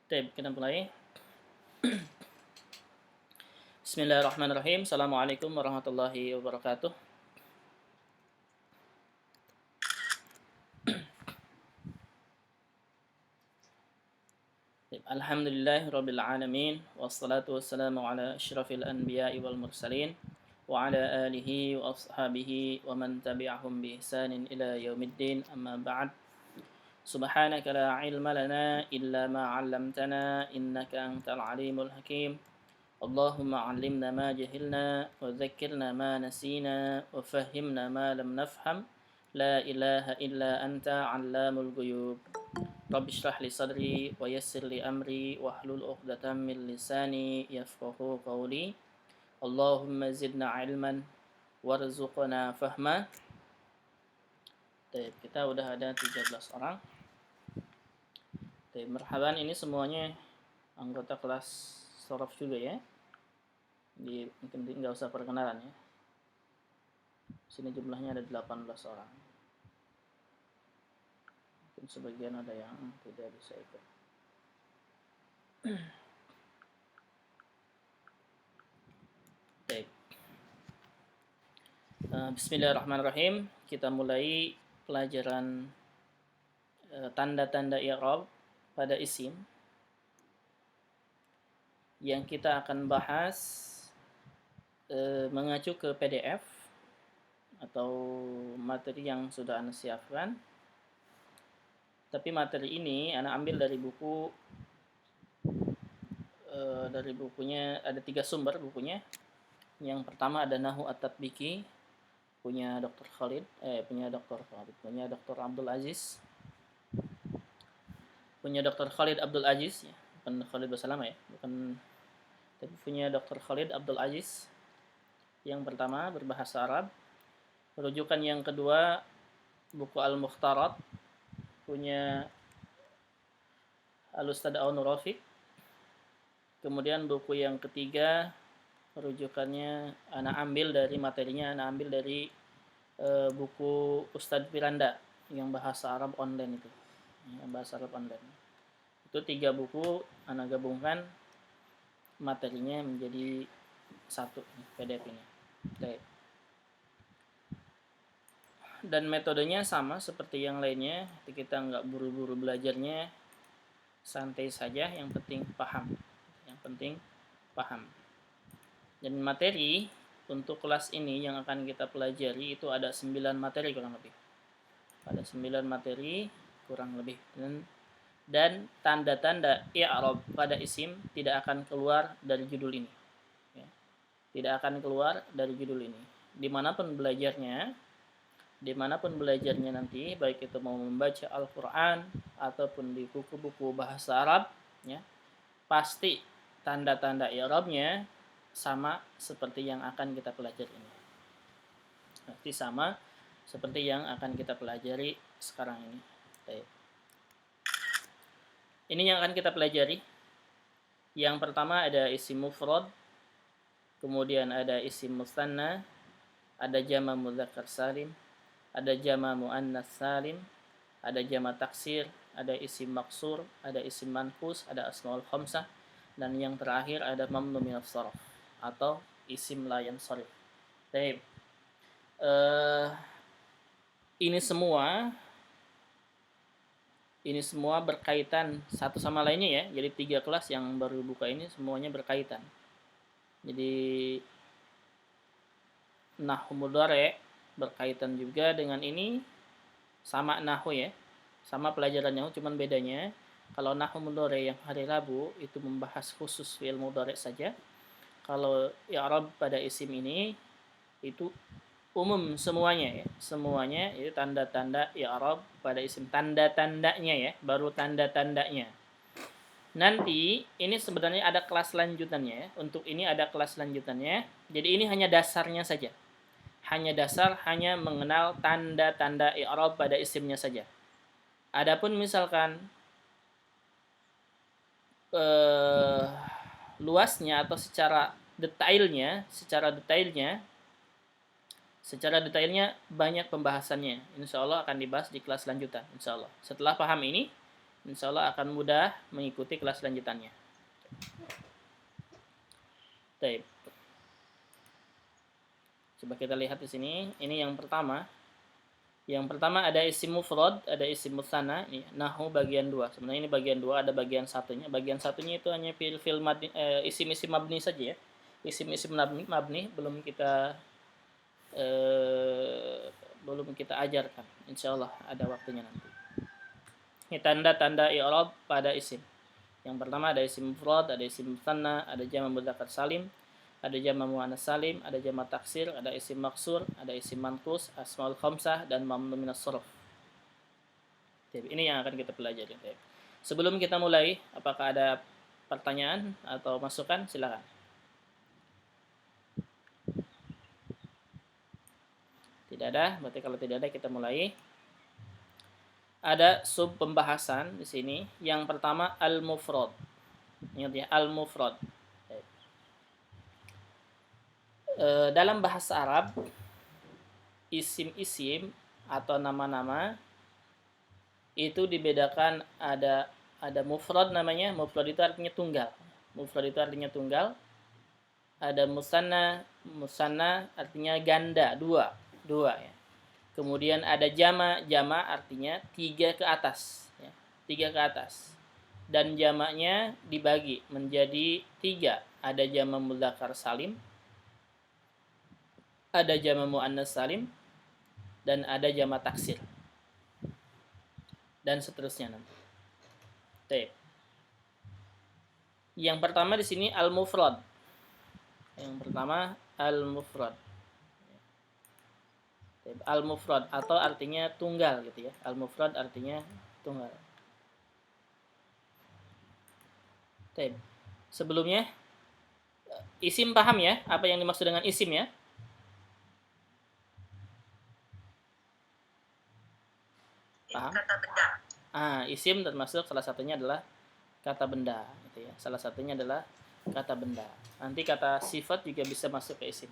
Baik, kita mulai. Bismillahirrahmanirrahim. Assalamualaikum warahmatullahi wabarakatuh. Alhamdulillahirabbil alamin wassalatu wassalamu ala asyrafil anbiya'i wal mursalin wa ala alihi wa ashabihi wa man tabi'ahum bi ihsanin ila yaumiddin amma ba'd. Subhanaka la ilma lana illa ma 'allamtana innaka antal alimul hakim. Allahumma 'allimna ma jahilna wa dzakkirna ma nasina wa fahhimna ma lam nafham. La ilaha illa anta 'allamul ghuyub. Rabbi shrah li sadri wa yassir li amri wahlul 'uqdatam min lisani yafqahu qawli. Allahumma zidna 'ilman warzuqna fahma. Kita udah ada 13 orang. Marhaban, ini semuanya anggota kelas Sorof juga ya. Jadi mungkin nggak usah perkenalan ya. Sini jumlahnya ada 18 orang. Mungkin sebagian ada yang tidak bisa ikut. Baik. Bismillahirrahmanirrahim. Kita mulai pelajaran tanda-tanda i'rab pada isim. Yang kita akan bahas mengacu ke PDF atau materi yang sudah Anda siapkan. Tapi materi ini Anda ambil dari buku, dari bukunya ada 3 sumber bukunya. Yang pertama ada Nahwu At-Tatbiki punya Dr. Abdul Aziz. Punya Dr. Khalid Abdul Aziz ya, bukan Khalid Basalamah ya, bukan, tapi punya Dr. Khalid Abdul Aziz. Yang pertama berbahasa Arab. Rujukan yang kedua buku Al-Mukhtarat punya Al-Ustadz Aun Rafiq. Kemudian buku yang ketiga rujukannya Ana ambil dari materinya, Ana ambil dari buku Ustadz Firanda yang bahasa Arab online itu. Bahasa Arab online. Itu 3 buku Ana gabungkan materinya menjadi satu PDF ini. Baik. Dan metodenya sama seperti yang lainnya. Kita nggak buru-buru belajarnya, santai saja, yang penting paham. Dan materi untuk kelas ini yang akan kita pelajari itu ada 9 materi kurang lebih. Ada 9 materi kurang lebih. Dan tanda-tanda i'rab pada isim tidak akan keluar dari judul ini. Ya. Tidak akan keluar dari judul ini. Dimanapun belajarnya nanti, baik itu mau membaca Al-Quran ataupun di buku-buku bahasa Arab, ya, pasti tanda-tanda i'rabnya sama seperti yang akan kita pelajari ini. Pasti sama seperti yang akan kita pelajari sekarang ini. Baik. Ini yang akan kita pelajari. Yang pertama ada isim mufrad, kemudian ada isim musanna, ada jama' mudzakkar salim, ada jama' muannas salim, ada jama' taksir, ada isim maksur, ada isim manqus, ada asmaul khamsah, dan yang terakhir ada mamnu minadz sharf atau isim la yansharif. Baik. Ini semua berkaitan satu sama lainnya ya. Jadi 3 kelas yang baru buka ini semuanya berkaitan. Jadi nahwu mudhari' berkaitan juga dengan ini, sama nahwu ya. Sama pelajaran nahwu, cuman bedanya kalau nahwu mudhari' yang hari Rabu itu membahas khusus fi'il mudhari' saja. Kalau i'rab pada isim ini itu umum semuanya ya. Semuanya itu tanda-tanda i'rab pada isim, tanda-tandanya ya, baru tanda-tandanya. Nanti ini sebenarnya ada kelas lanjutannya ya. Untuk ini ada kelas lanjutannya. Jadi ini hanya dasarnya saja. Hanya mengenal tanda-tanda i'rab pada isimnya saja. Adapun misalkan luasnya atau secara detailnya banyak pembahasannya. Insya Allah akan dibahas di kelas lanjutan. Insya Allah. Setelah paham ini, Insya Allah akan mudah mengikuti kelas lanjutannya. Baik. Coba kita lihat di sini. Ini yang pertama. Yang pertama ada isim mufrad, ada isim musanna. Ini nahu bagian 2. Sebenarnya ini bagian 2, ada bagian satunya. Bagian satunya itu hanya fil mabni, isim-isim mabni saja ya. Isim-isim mabni belum kita ajarkan. Insya Allah ada waktunya nanti. Ini tanda-tanda i'rab pada isim. Yang pertama ada isim mufrad, ada isim musanna, ada jamak mudzakkar salim, ada jamak muannas salim, ada jamak taksir, ada isim maksur, ada isim manqus, asmaul khamsah, dan mamnu minas sarf. Ini yang akan kita pelajari. Sebelum kita mulai, apakah ada pertanyaan atau masukan? Silakan. Tidak ada, berarti kalau tidak ada kita mulai. Ada sub pembahasan di sini. Yang pertama al-mufrad. Ingat ya, al-mufrad. Dalam bahasa Arab, isim-isim atau nama-nama itu dibedakan, ada mufrad namanya. Mufrad itu artinya tunggal. Mufrad itu artinya tunggal. Ada musanna artinya ganda, dua ya. Kemudian ada jama artinya 3 ke atas ya, 3 ke atas. Dan jamaknya dibagi menjadi 3. Ada jama mudzakkar salim, ada jama muannas salim, dan ada jama taksir. Dan seterusnya nanti. Yang pertama di sini al-mufrad. Yang pertama al-mufrad. Al-mufrad atau artinya tunggal gitu ya. Al-mufrad artinya tunggal. Sebelumnya isim paham ya? Apa yang dimaksud dengan isim ya? Paham? Kata benda. Isim termasuk salah satunya adalah kata benda gitu ya. Salah satunya adalah kata benda. Nanti kata sifat juga bisa masuk ke isim.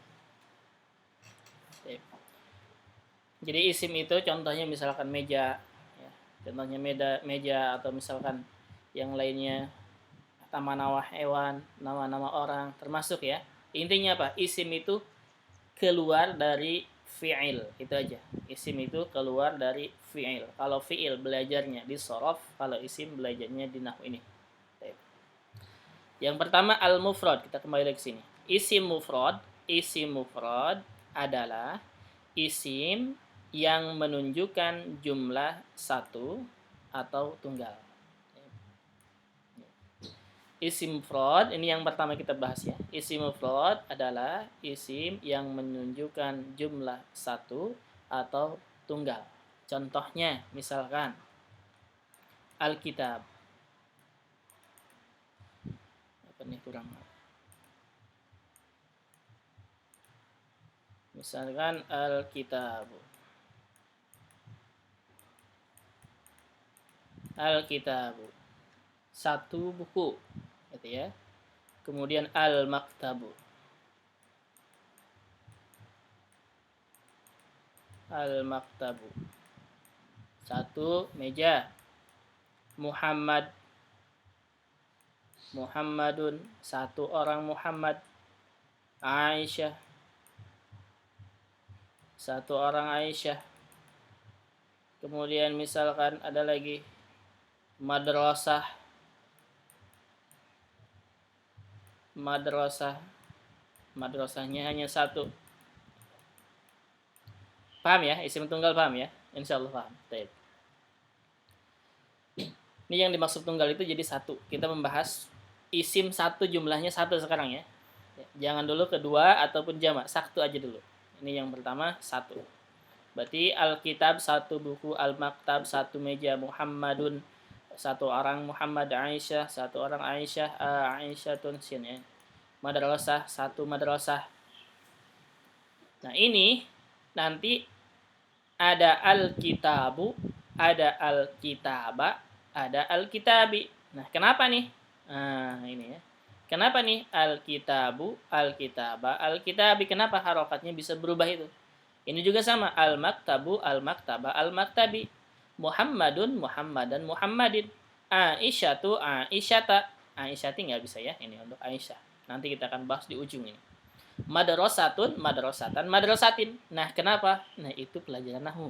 Jadi isim itu contohnya misalkan meja ya. Contohnya meja atau misalkan yang lainnya nama-nama hewan, nama-nama orang termasuk ya. Intinya apa? Isim itu keluar dari fi'il, itu aja. Isim itu keluar dari fi'il. Kalau fi'il belajarnya di shorof, kalau isim belajarnya di nahwu ini. Yang pertama al-mufrad, kita kembali lagi ke sini. Isim mufrad adalah isim yang menunjukkan jumlah satu atau tunggal. Isim mufrad ini yang pertama kita bahas ya. Isim mufrad adalah isim yang menunjukkan jumlah satu atau tunggal. Contohnya misalkan Alkitab. Apa nih kurang? Misalkan Alkitab. Alkitabu. Satu buku, gitu ya. Kemudian al-maktabu. Al-maktabu. Satu meja. Muhammadun, satu orang Muhammad. Aisyah, satu orang Aisyah. Kemudian misalkan ada lagi madrasahnya hanya satu. Paham ya? Isim tunggal paham ya? Insyaallah paham. Baik. Ini yang dimaksud tunggal itu jadi satu. Kita membahas isim satu, jumlahnya satu sekarang ya. Jangan dulu kedua ataupun jamak, satu aja dulu. Ini yang pertama satu. Berarti Alkitab satu buku, Al-Maktab satu meja, Muhammadun satu orang Muhammad, Aisyah satu orang Aisyah, Aisyatun sin ya. Madrasah satu madrasah. Nah ini nanti ada Alkitabu, ada Alkitaba, ada Alkitabi. Nah kenapa nih? Nah ini ya. Kenapa nih Alkitabu, Alkitaba, Alkitabi? Kenapa harokatnya bisa berubah itu? Ini juga sama, Al-Maktabu, Al-Maktaba, Al-Maktabi. Muhammadun, Muhammadan, Muhammadin. Aisyatu Aisyata. Aisyati nggak bisa ya, ini untuk Aisyah. Nanti kita akan bahas di ujung ini. Madrasatun, madrasatan, madrasatin. Nah, kenapa? Nah, itu pelajaran nahwu.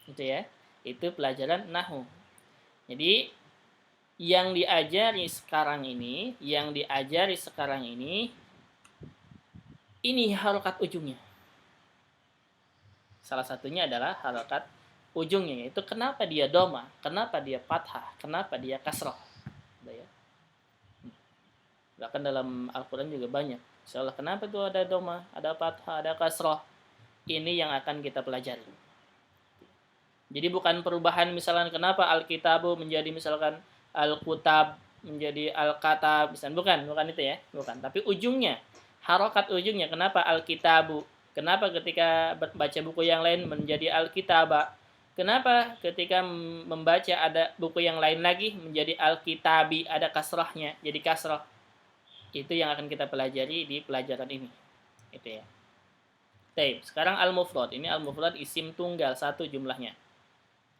Itu ya. Itu pelajaran nahwu. Jadi yang diajari sekarang ini harokat ujungnya. Salah satunya adalah harokat ujungnya, yaitu kenapa dia doma, kenapa dia fathah, kenapa dia kasrah. Ya. Bahkan dalam Al-Quran juga banyak. Insyaallah kenapa tuh ada doma, ada fathah, ada kasrah. Ini yang akan kita pelajari. Jadi bukan perubahan misalkan kenapa Al-Kitabu menjadi misalkan Al-Kutab menjadi Al-Katab, misalkan bukan itu ya, bukan. Tapi ujungnya, harokat ujungnya, kenapa Al-Kitabu? Kenapa ketika baca buku yang lain menjadi Al-Kitaba? Kenapa ketika membaca ada buku yang lain lagi menjadi Al-Kitabi, ada kasrahnya, jadi kasrah. Itu yang akan kita pelajari di pelajaran ini. Itu ya. Baik, sekarang al-mufrad. Ini al-mufrad isim tunggal satu jumlahnya.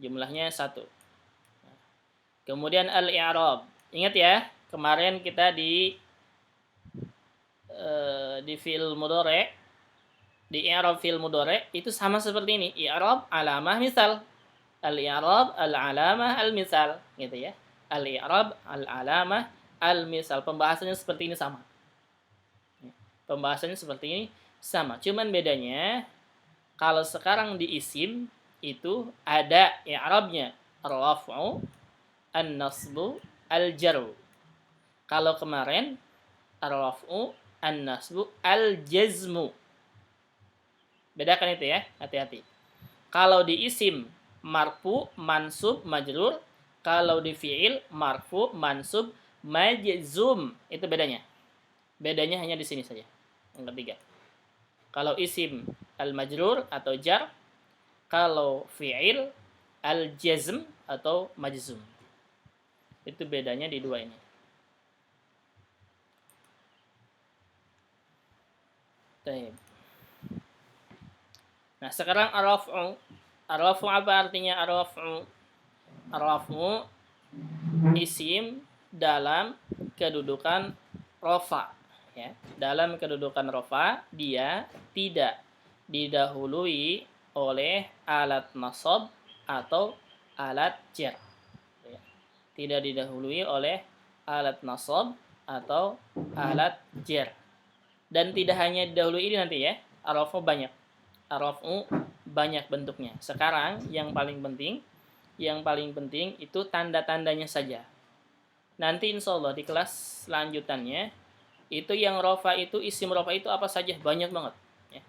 Jumlahnya satu. Kemudian al-i'rab. Ingat ya, kemarin kita di fi'il mudhari', di i'rab fi'il mudhari' itu sama seperti ini. I'rab alamah misal. Al-i'rab al-alamah al-misal, gitu ya. Al-i'rab al-alamah al-misal. Pembahasannya seperti ini sama. Pembahasannya seperti ini sama. Cuman bedanya kalau sekarang di isim itu ada i'rabnya ar-raf'u, an-nasbu, al-jarru. Kalau kemarin ar-raf'u, an-nasbu, al-jazmu. Bedakan itu ya, hati-hati. Kalau di isim marfu, mansub, majrur. Kalau di fi'il marfu, mansub, majzum. Itu bedanya. Bedanya hanya di sini saja. Yang ketiga. Kalau isim al-majrur atau jar, kalau fi'il al-jazm atau majzum. Itu bedanya di dua ini. Baik. Nah, sekarang ar-raf'u. Ar-raf'u apa artinya ar-raf'u? Ar-raf'u isim dalam kedudukan rafa, ya. Dalam kedudukan rafa, dia tidak didahului oleh alat nasab atau alat jar. Ya. Tidak didahului oleh alat nasab atau alat jar. Dan tidak hanya didahului ini nanti ya, ar-raf'u banyak. Ar-raf'u banyak bentuknya. Sekarang yang paling penting itu tanda-tandanya saja. Nanti insya Allah di kelas selanjutannya itu yang rafa itu, isim rafa itu apa saja, banyak banget ya.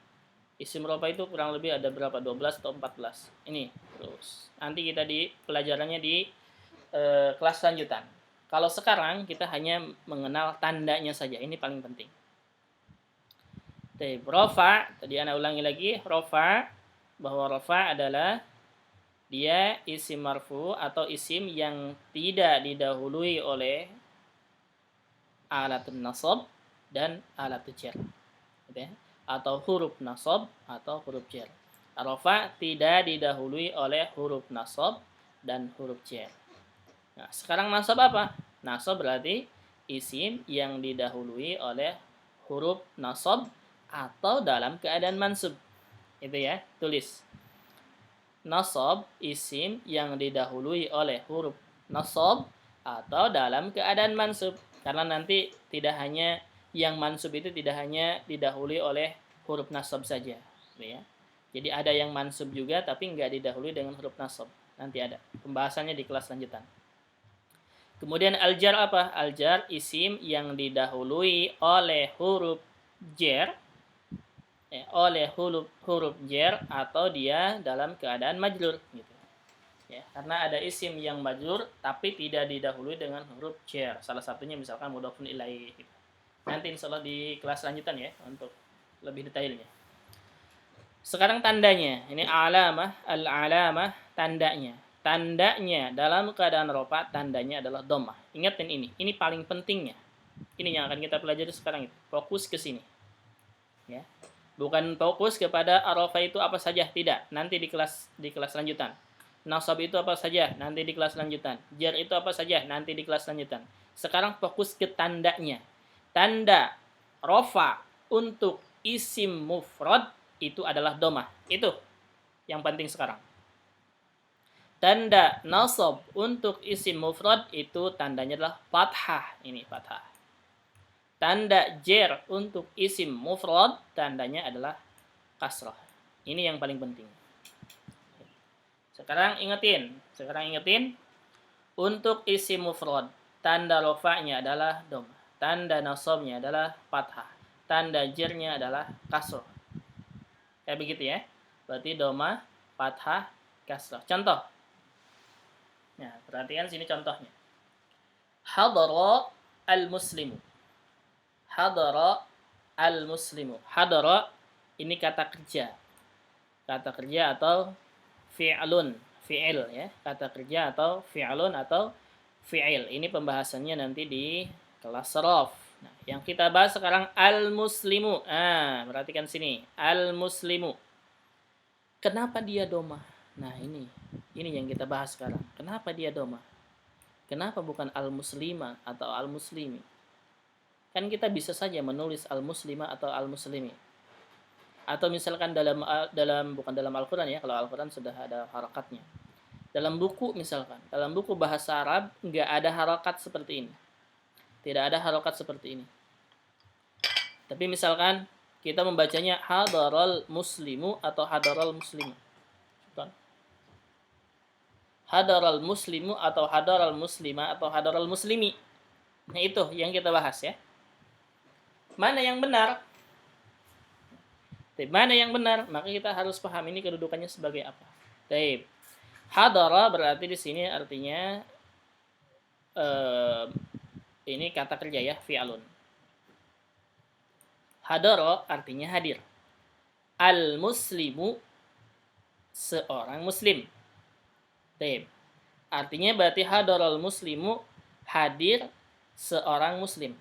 Isim rafa itu kurang lebih ada berapa, 12 atau 14. Ini terus nanti kita di pelajarannya di kelas lanjutan. Kalau sekarang kita hanya mengenal tandanya saja, ini paling penting. Rafa, tadi ana ulangi lagi, rafa, bahwa rafa adalah dia isim marfu atau isim yang tidak didahului oleh alat nasab dan alat jar, gitu ya? Atau huruf nasab atau huruf jar. Rafa tidak didahului oleh huruf nasab dan huruf jar. Nah, sekarang nasab apa? Nasab berarti isim yang didahului oleh huruf nasab atau dalam keadaan mansub. Itu ya, tulis. Nasab isim yang didahului oleh huruf nasab atau dalam keadaan mansub. Karena nanti tidak hanya yang mansub itu tidak hanya didahului oleh huruf nasab saja, gitu ya. Jadi ada yang mansub juga tapi nggak didahului dengan huruf nasab. Nanti ada pembahasannya di kelas lanjutan. Kemudian al-jar apa? Al-jar isim yang didahului oleh huruf jar, oleh huruf jar atau dia dalam keadaan majrur, gitu. Ya, karena ada isim yang majrur tapi tidak didahului dengan huruf jar. Salah satunya misalkan mudhofun ilaih. Gitu. Nanti insyaallah di kelas lanjutan ya untuk lebih detailnya. Sekarang tandanya. Ini alamah, al-alamah, tandanya. Tandanya dalam keadaan rafa, tandanya adalah dhammah. Ingatin ini. Ini paling pentingnya. Ini yang akan kita pelajari sekarang itu. Fokus ke sini. Ya. Bukan fokus kepada rafa itu apa saja, tidak. Nanti di kelas lanjutan. Nasab itu apa saja? Nanti di kelas lanjutan. Jar itu apa saja? Nanti di kelas lanjutan. Sekarang fokus ke tandanya. Tanda rofa untuk isim mufrad itu adalah domah. Itu yang penting sekarang. Tanda nasab untuk isim mufrad itu tandanya adalah fathah. Ini fathah. Tanda jer untuk isim mufrad tandanya adalah kasrah. Ini yang paling penting. Sekarang ingetin. Untuk isim mufrad, tanda rofa'nya adalah dhammah. Tanda nasabnya adalah fathah. Tanda jernya adalah kasrah. Kayak begitu ya. Berarti dhammah, fathah, kasrah. Contoh. Nah, perhatikan sini contohnya. Hadara al-muslimu. Hadara al-muslimu. Hadara ini kata kerja. Kata kerja atau fi'lun, fi'il ya, kata kerja atau fi'lun atau fi'il. Ini pembahasannya nanti di kelas saraf. Nah, yang kita bahas sekarang al-muslimu. Perhatikan sini, al-muslimu. Kenapa dia domah? Nah, ini yang kita bahas sekarang. Kenapa dia domah? Kenapa bukan al-muslima atau al-muslimi? Kan kita bisa saja menulis al-muslima atau al-muslimi. Atau misalkan bukan dalam Al-Quran ya, kalau Al-Quran sudah ada harakatnya. Dalam buku misalkan, dalam buku bahasa Arab nggak ada harakat seperti ini. Tidak ada harakat seperti ini. Tapi misalkan kita membacanya hadaral muslimu atau hadaral muslimu. Hadaral muslimu atau hadaral muslima atau hadaral muslimi. Nah itu yang kita bahas ya. Mana yang benar? Mana yang benar? Maka kita harus paham ini kedudukannya sebagai apa. Baik. Hadara berarti di sini artinya ini kata kerja ya, fi'alun. Hadara artinya hadir. Al-muslimu seorang muslim. Baik. Artinya berarti hadaral muslimu hadir seorang muslim.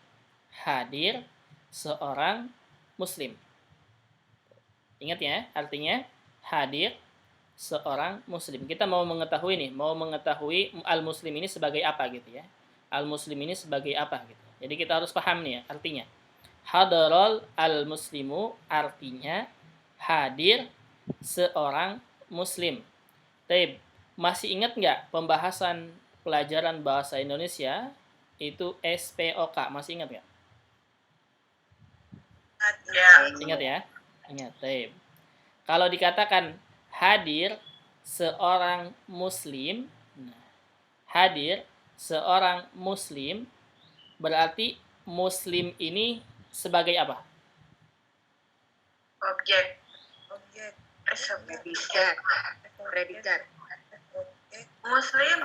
Hadir seorang muslim. Ingat ya, artinya hadir seorang muslim. Kita mau mengetahui al-muslim ini sebagai apa gitu ya. Al-muslim ini sebagai apa gitu. Jadi kita harus paham nih ya artinya. Hadaral al-muslimu artinya hadir seorang muslim. Tapi masih ingat nggak pembahasan pelajaran bahasa Indonesia itu SPOK? Masih ingat nggak? Ingat ya? Ingat, baik. Kalau dikatakan hadir seorang muslim, hadir seorang muslim berarti muslim ini sebagai apa? Objek. Predikat. Muslim.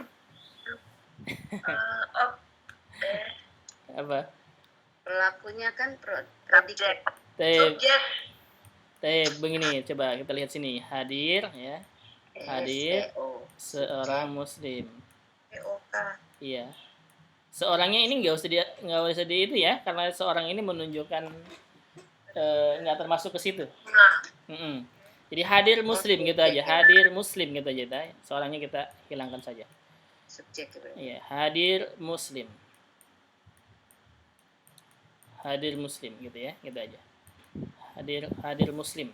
Apa? Pelakunya kan predikat. Subjek. Begini, coba kita lihat sini. Hadir ya. Hadir seorang muslim. Iya. Seorangnya ini nggak usah di itu ya, karena seorang ini menunjukkan nggak termasuk ke situ. Jadi hadir muslim gitu aja. Hadir muslim gitu aja. Seorangnya kita hilangkan saja. Subjek. Iya, hadir muslim. Hadir muslim gitu ya, gitu aja. Hadir muslim.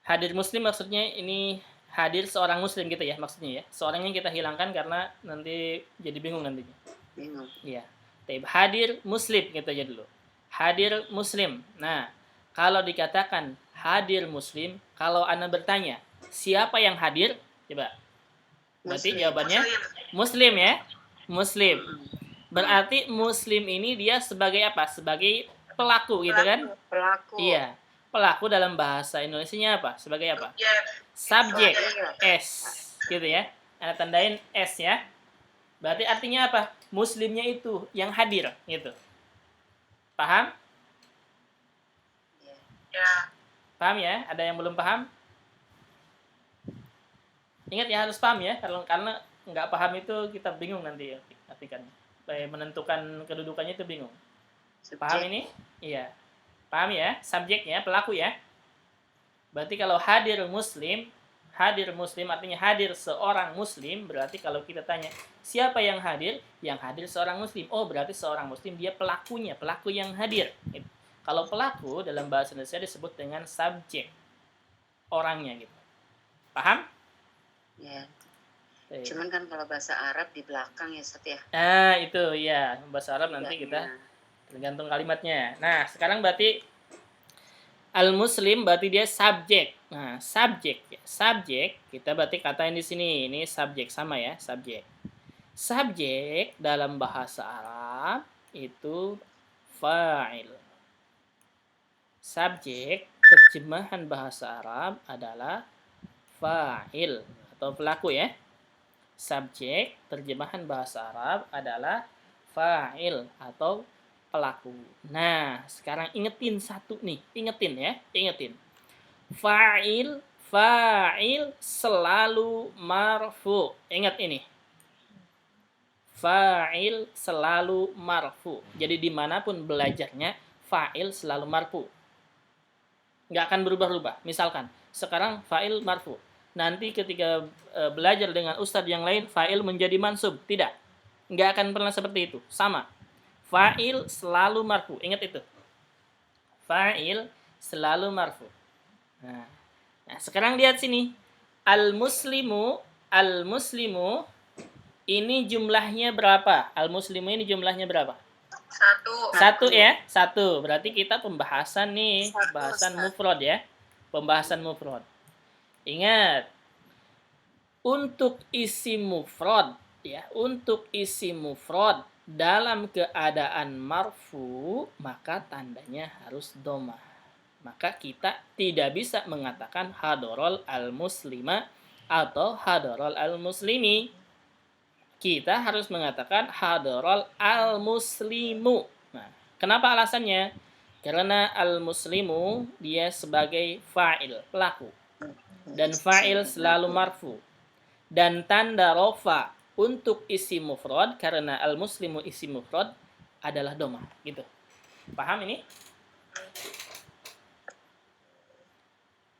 Hadir muslim maksudnya ini hadir seorang muslim gitu ya maksudnya ya. Seorangnya kita hilangkan karena nanti jadi bingung nantinya. Bingung. Iya. Hadir muslim gitu aja dulu. Hadir muslim. Nah, kalau dikatakan hadir muslim, kalau Anda bertanya, siapa yang hadir? Coba. Berarti jawabannya muslim ya. Muslim. Berarti muslim ini dia sebagai apa? Sebagai pelaku gitu kan? Pelaku. Iya. Pelaku dalam bahasa Indonesianya apa? Sebagai apa? Subjek. S. Gitu ya. Anda tandain S ya. Berarti artinya apa? Muslimnya itu yang hadir gitu. Paham? Ya. Paham ya? Ada yang belum paham? Ingat ya harus paham ya. Karena nggak paham itu kita bingung nanti ya. Artikannya. Menentukan kedudukannya itu bingung. Subjek. Paham ini? Iya. Paham ya? Subjeknya, pelaku ya. Berarti kalau hadir muslim, Hadir muslim artinya hadir seorang muslim, berarti kalau kita tanya siapa yang hadir? Yang hadir seorang muslim. Oh, berarti seorang muslim dia pelakunya, pelaku yang hadir. Kalau pelaku dalam bahasa Indonesia disebut dengan subjek, orangnya gitu. Paham? Ya. Cuman kan kalau bahasa Arab di belakang ya, Ustaz ya. Nah, itu ya, bahasa Arab nanti kita tergantung kalimatnya. Nah, sekarang berarti al-muslim berarti dia subjek. Nah, subjek kita berarti katain di sini. Ini subjek sama ya, subjek. Subjek dalam bahasa Arab itu fa'il. Subjek terjemahan bahasa Arab adalah fa'il atau pelaku ya. Subjek terjemahan bahasa Arab adalah fa'il atau pelaku. Nah, sekarang ingetin satu nih, ingetin. Fa'il selalu marfu. Ingat ini. Fa'il selalu marfu. Jadi dimanapun belajarnya, fa'il selalu marfu. Nggak akan berubah-ubah. Misalkan, sekarang fa'il marfu. Nanti ketika belajar dengan ustadz yang lain, fa'il menjadi mansub. Tidak. Nggak akan pernah seperti itu. Sama. Fa'il selalu marfu. Ingat itu. Fa'il selalu marfu. Nah, sekarang lihat sini. Al-muslimu ini jumlahnya berapa? Al-muslimu ini jumlahnya berapa? Satu ya. Satu. Berarti kita pembahasan nih. Pembahasan mufrad ya. Pembahasan mufrad. Ingat. Untuk isi mufrad ya. Untuk isi mufrad dalam keadaan marfu, maka tandanya harus domah. Maka kita tidak bisa mengatakan hadorol al-muslima atau hadorol al-muslimi. Kita harus mengatakan hadorol al-muslimu. Nah, kenapa alasannya? Karena al-muslimu dia sebagai fa'il, pelaku. Dan fa'il selalu marfu. Dan tanda rofa untuk isi mufrad, karena al-muslimu isi mufrad adalah domah. Gitu. Paham ini?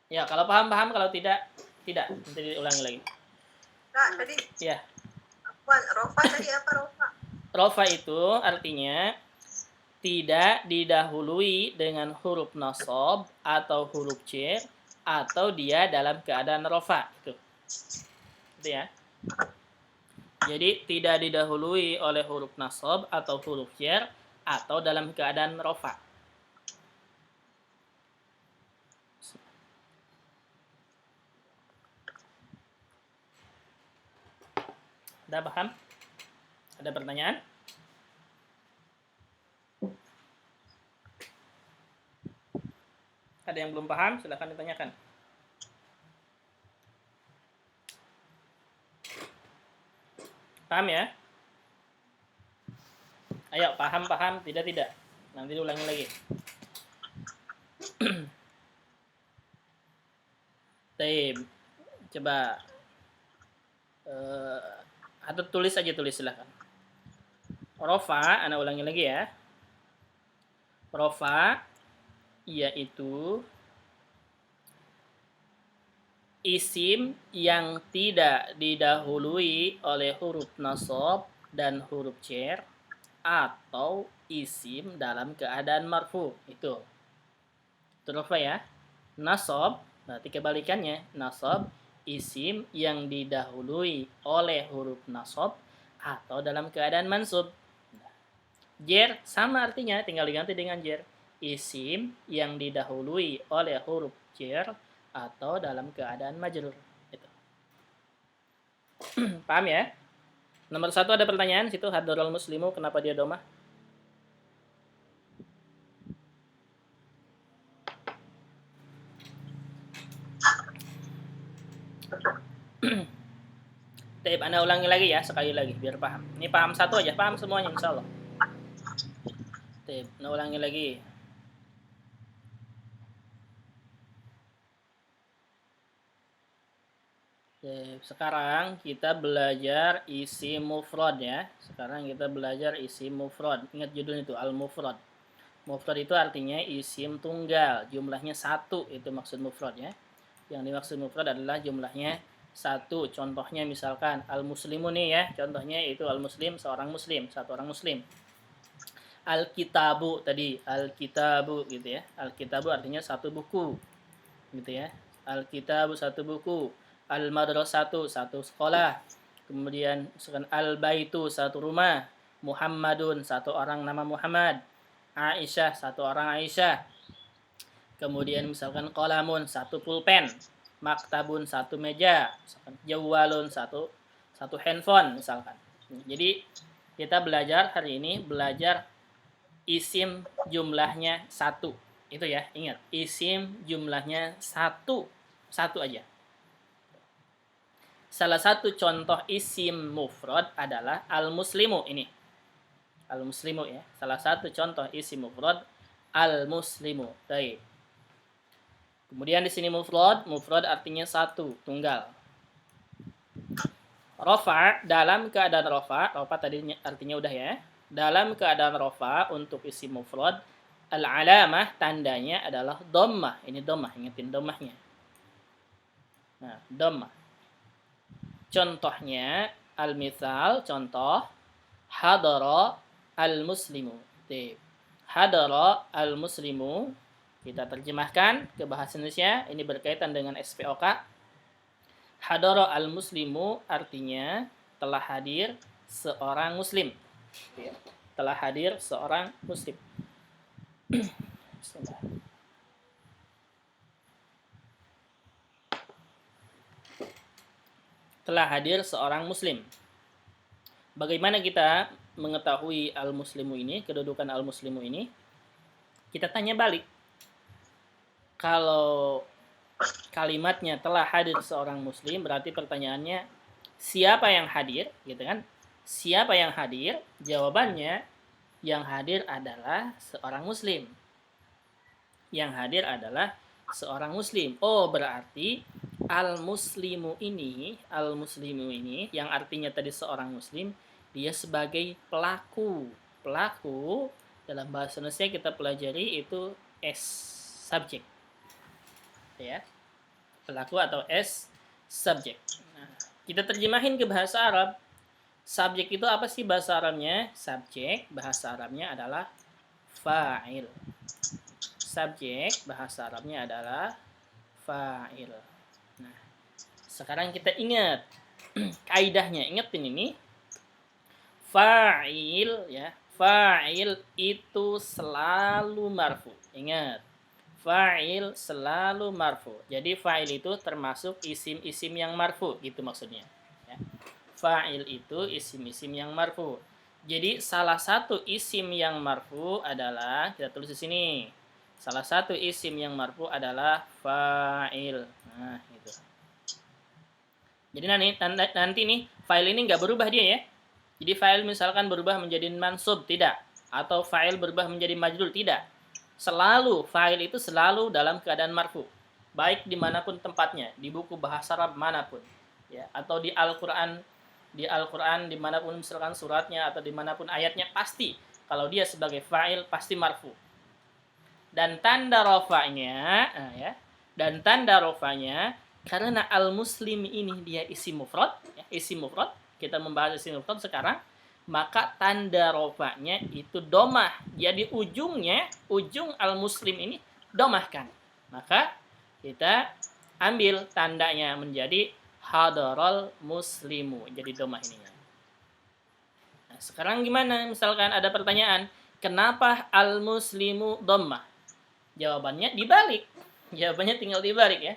Ya, kalau paham, kalau tidak. Nanti diulangi lagi. Kak, tadi? Ya. Rofa tadi apa rofa? Rofa itu artinya tidak didahului dengan huruf nasab atau huruf jar atau dia dalam keadaan rofa. Itu ya. Jadi tidak didahului oleh huruf nasab atau huruf jar atau dalam keadaan rofa. Ada paham? Ada pertanyaan? Ada yang belum paham? Silakan ditanyakan. Paham ya? Ayo, paham, tidak. Nanti diulangi lagi. Baik, coba atau tulis silahkan. Rofa, ana ulangi lagi ya. Rofa yaitu isim yang tidak didahului oleh huruf nasab dan huruf jar atau isim dalam keadaan marfu. Itu rofa ya. Nasab berarti kebalikannya. Nasab isim yang didahului oleh huruf nasab atau dalam keadaan mansub. Jar sama artinya, tinggal diganti dengan jar. Isim yang didahului oleh huruf jar atau dalam keadaan majrur. Itu. Paham ya? Nomor 1 ada pertanyaan situ, hadorul muslimu kenapa dia domah? Baik, Anda ulangi lagi ya, sekali lagi biar paham. Ini paham satu aja, paham semuanya insyaallah. Baik, Anda ulangi lagi. Baik, sekarang kita belajar isi mufrad ya. Sekarang kita belajar isi mufrad. Ingat judulnya itu al-mufrad. Mufrad itu artinya isim tunggal, jumlahnya 1, itu maksud mufrad ya. Yang dimaksud mufrad adalah jumlahnya satu. Contohnya misalkan al-muslimu nih ya. Contohnya itu al-muslim, seorang muslim, satu orang muslim. Al-kitabu tadi, al-kitabu gitu ya. Al-kitabu artinya satu buku. Gitu ya. Al-kitabu satu buku. Al-madrasatu satu sekolah. Kemudian misalkan al-baitu satu rumah. Muhammadun satu orang nama Muhammad. Aisyah satu orang Aisyah. Kemudian misalkan qalamun satu pulpen, maktabun satu meja, misalkan jawalun satu handphone misalkan. Jadi kita belajar hari ini isim jumlahnya satu. Itu ya, ingat, isim jumlahnya satu aja. Salah satu contoh isim mufrad adalah al-muslimu ini. Al-muslimu ya. Salah satu contoh isim mufrad al-muslimu. Baik. Kemudian di sini mufrad artinya satu, tunggal. Rafa dalam keadaan rafa tadi artinya udah ya. Dalam keadaan rafa untuk isim mufrad al-alamah tandanya adalah dhammah. Ini dhammah, ingetin dhammahnya. Nah, dhammah. Contohnya al-mithal, contoh hadara al-muslimu. Hadara al-muslimu kita terjemahkan ke bahasa Indonesia. Ini berkaitan dengan SPOK. Hadara al-muslimu artinya telah hadir seorang muslim. Telah hadir seorang muslim. Telah hadir seorang muslim. Bagaimana kita mengetahui al-muslimu ini, kedudukan al-muslimu ini? Kita tanya balik. Kalau kalimatnya telah hadir seorang muslim, berarti pertanyaannya siapa yang hadir, gitu kan? Siapa yang hadir? Jawabannya yang hadir adalah seorang muslim. Yang hadir adalah seorang muslim. Oh, berarti al-muslimu ini yang artinya tadi seorang muslim, dia sebagai pelaku. Pelaku dalam bahasa Indonesia kita pelajari itu S, subjek. Ya, pelaku atau S, subjek. Nah, kita terjemahin ke bahasa Arab. Subjek itu apa sih bahasa Arabnya? Subjek bahasa Arabnya adalah fa'il. Subjek bahasa Arabnya adalah fa'il. Nah, sekarang kita ingat kaidahnya. Ingetin ini. Fa'il ya. Fa'il itu selalu marfu. Ingat. Fa'il selalu marfu. Jadi fa'il itu termasuk isim-isim yang marfu, gitu maksudnya. Ya. Fa'il itu isim-isim yang marfu. Jadi salah satu isim yang marfu adalah, kita tulis di sini. Salah satu isim yang marfu adalah fa'il. Nah, gitu. Jadi nanti nih fa'il ini nggak berubah dia ya. Jadi fa'il misalkan berubah menjadi mansub, tidak. Atau fa'il berubah menjadi majrur, tidak. Selalu, fa'il itu selalu dalam keadaan marfu. Baik dimanapun tempatnya, di buku bahasa Arab manapun. Ya, atau di Al-Quran, dimanapun misalkan suratnya atau dimanapun ayatnya, pasti. Kalau dia sebagai fa'il, pasti marfu. Dan tanda rofanya, karena al-muslim ini dia isim mufrad, ya, isim mufrad, kita membahas isim mufrad sekarang, maka tanda rofanya itu domah. Jadi ujung al-muslim ini domahkan. Maka kita ambil tandanya menjadi hadaral muslimu. Jadi domah ininya. Nah, sekarang gimana? Misalkan ada pertanyaan, kenapa al-muslimu domah? Jawabannya dibalik. Jawabannya tinggal dibalik ya.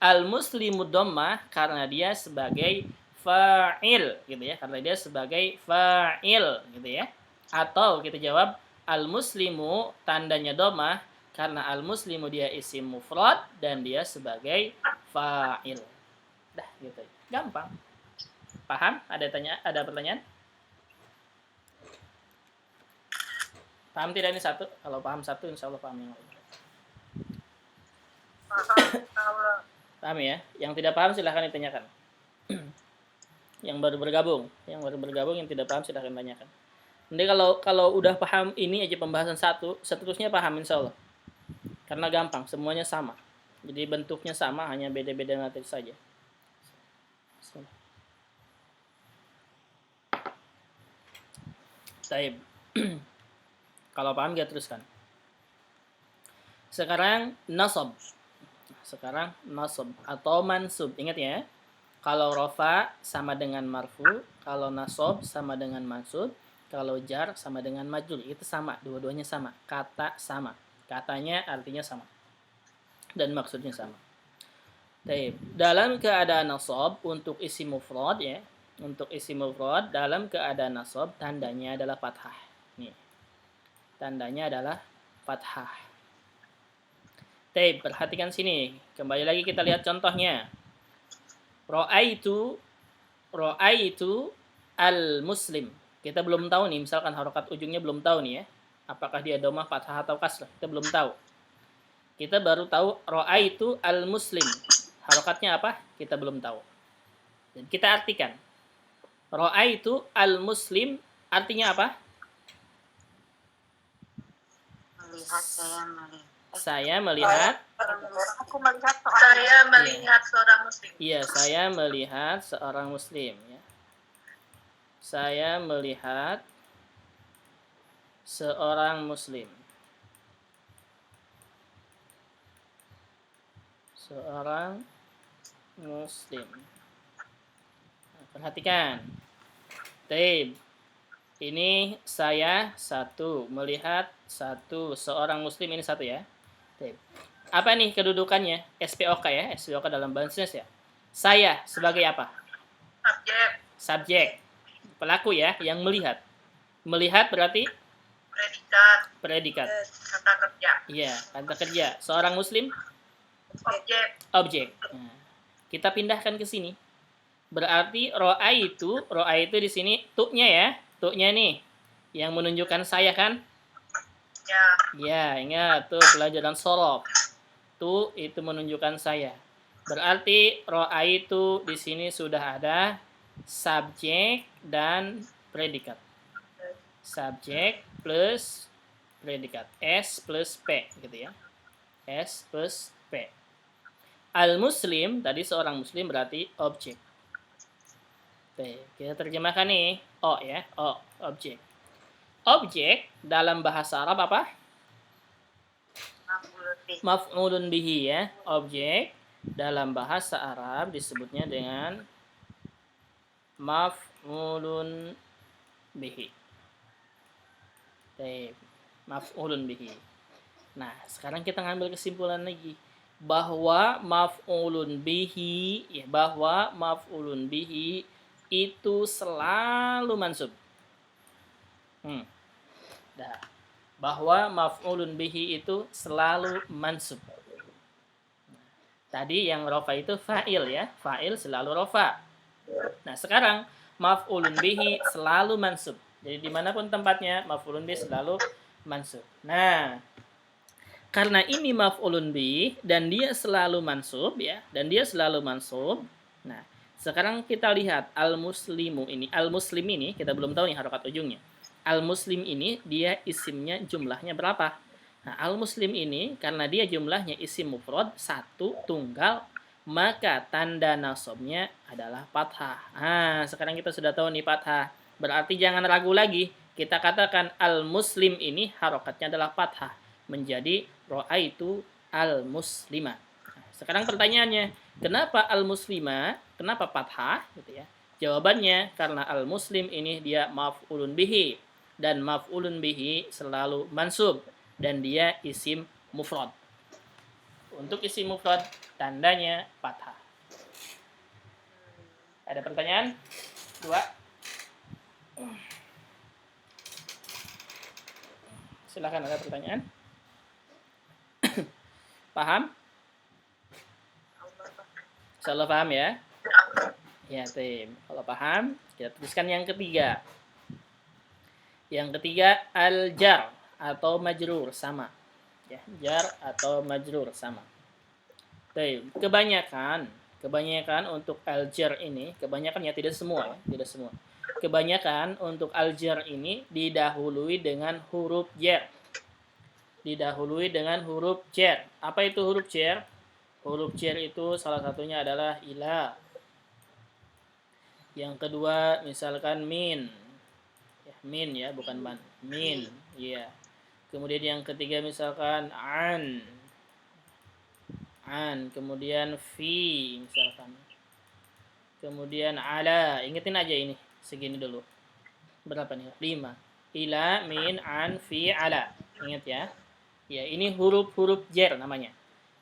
Al-muslimu domah karena dia sebagai fa'il gitu ya, karena dia sebagai fa'il gitu ya. Atau kita jawab al-muslimu tandanya domah karena al-muslimu dia isim mufrad dan dia sebagai fa'il. Dah gitu. Gampang. Paham? Ada pertanyaan? Paham tidak ini satu? Kalau paham satu insya Allah paham yang lain. Paham ya? Yang tidak paham silahkan ditanyakan. Yang baru bergabung yang tidak paham silahkan tanyakan. Nanti kalau udah paham ini aja pembahasan satu, seterusnya paham insya Allah. Karena gampang, semuanya sama. Jadi bentuknya sama, hanya beda-beda materi saja. Baik. Kalau paham kita teruskan. Sekarang nasab. Sekarang nasab atau mansub. Ingat ya. Kalau rofa sama dengan marfu, kalau nasab sama dengan mansub, kalau jar sama dengan majrur. Itu sama, dua-duanya sama. Kata sama. Katanya artinya sama. Dan maksudnya sama. Baik. Dalam keadaan nasab untuk isim mufrad ya. Untuk isim mufrad dalam keadaan nasab tandanya adalah fathah. Nih. Tandanya adalah fathah. Baik, perhatikan sini. Kembali lagi kita lihat contohnya. Ra'aitu al-muslim. Kita belum tahu nih, misalkan harokat ujungnya belum tahu nih ya. Apakah dia dhammah, fathah atau kasrah? Kita belum tahu. Kita baru tahu ra'aitu al-muslim. Harokatnya apa? Kita belum tahu. Dan kita artikan. Ra'aitu al-muslim artinya apa? Saya melihat seorang muslim. Iya, saya melihat seorang muslim ya. Saya melihat seorang muslim. Seorang muslim. Nah, perhatikan. Taib. Ini saya satu, melihat satu, seorang muslim ini satu ya. Taib. Apa nih kedudukannya? SPOK ya, SPOK dalam bahasa Indonesia. Saya sebagai apa? Subjek. Pelaku ya, yang melihat. Melihat berarti? Predikat. Kata kerja. Iya, kata kerja. Seorang muslim? Objek. Nah, kita pindahkan ke sini. Berarti ro'a itu di sini tu-nya ya. Tu-nya nih yang menunjukkan saya kan? Ya. Ya, ingat tuh pelajaran shorof. Tu itu menunjukkan saya. Berarti ro'a itu di sini sudah ada subjek dan predikat. Subjek plus predikat. S plus P gitu ya. S plus P. Al-muslim, tadi seorang muslim berarti objek. Oke, kita terjemahkan nih. O ya, O, objek. Objek dalam bahasa Arab apa? Maf'ulun bihi ya. Objek dalam bahasa Arab disebutnya dengan maf'ulun bihi. Baik, maf'ulun bihi. Nah, sekarang kita ngambil kesimpulan lagi bahwa maf'ulun bihi itu selalu mansub. Bahwa maf'ulun bihi itu selalu mansub. Tadi yang rofa itu fa'il ya. Fa'il selalu rofa. Nah, sekarang maf'ulun bihi selalu mansub. Jadi dimanapun tempatnya maf'ulun bihi selalu mansub. Nah, karena ini maf'ulun bihi dan dia selalu mansub ya. Nah, sekarang kita lihat al-muslim ini kita belum tahu nih harokat ujungnya. Al-muslim ini dia isimnya jumlahnya berapa? Nah, al-muslim ini karena dia jumlahnya isim mufrad satu tunggal, maka tanda nasabnya adalah fathah. Nah, sekarang kita sudah tahu nih fathah. Berarti jangan ragu lagi. Kita katakan al-muslim ini harokatnya adalah fathah. Menjadi ra'aitu al-muslima. Nah, sekarang pertanyaannya, kenapa al-muslima? Kenapa fathah? Gitu ya. Jawabannya karena al-muslim ini dia maf'ulun bihi. Dan maf'ulun bihi selalu mansub. Dan dia isim mufrad. Untuk isim mufrad, tandanya fathah. Ada pertanyaan? 2. Silakan, ada pertanyaan? Paham? Insyaallah paham ya? Ya, tim. Kalau paham, kita tuliskan yang ketiga. Yang ketiga, al-jar atau majrur sama. Ya, jar atau majrur sama. Tim. Kebanyakan untuk al-jar ini, kebanyakan ya tidak semua ya, tidak semua. Kebanyakan untuk al-jar ini didahului dengan huruf jar. Didahului dengan huruf jar. Apa itu huruf jar? Huruf jar itu salah satunya adalah ila. Yang kedua misalkan min. Ya, min ya, bukan man. Min, iya. Kemudian yang ketiga misalkan an. An, kemudian fi misalkan. Kemudian ala. Ingetin aja ini. Segini dulu. Berapa nih? 5. Ila, min, an, fi, ala. Ingat ya. Ya, ini huruf-huruf jar namanya.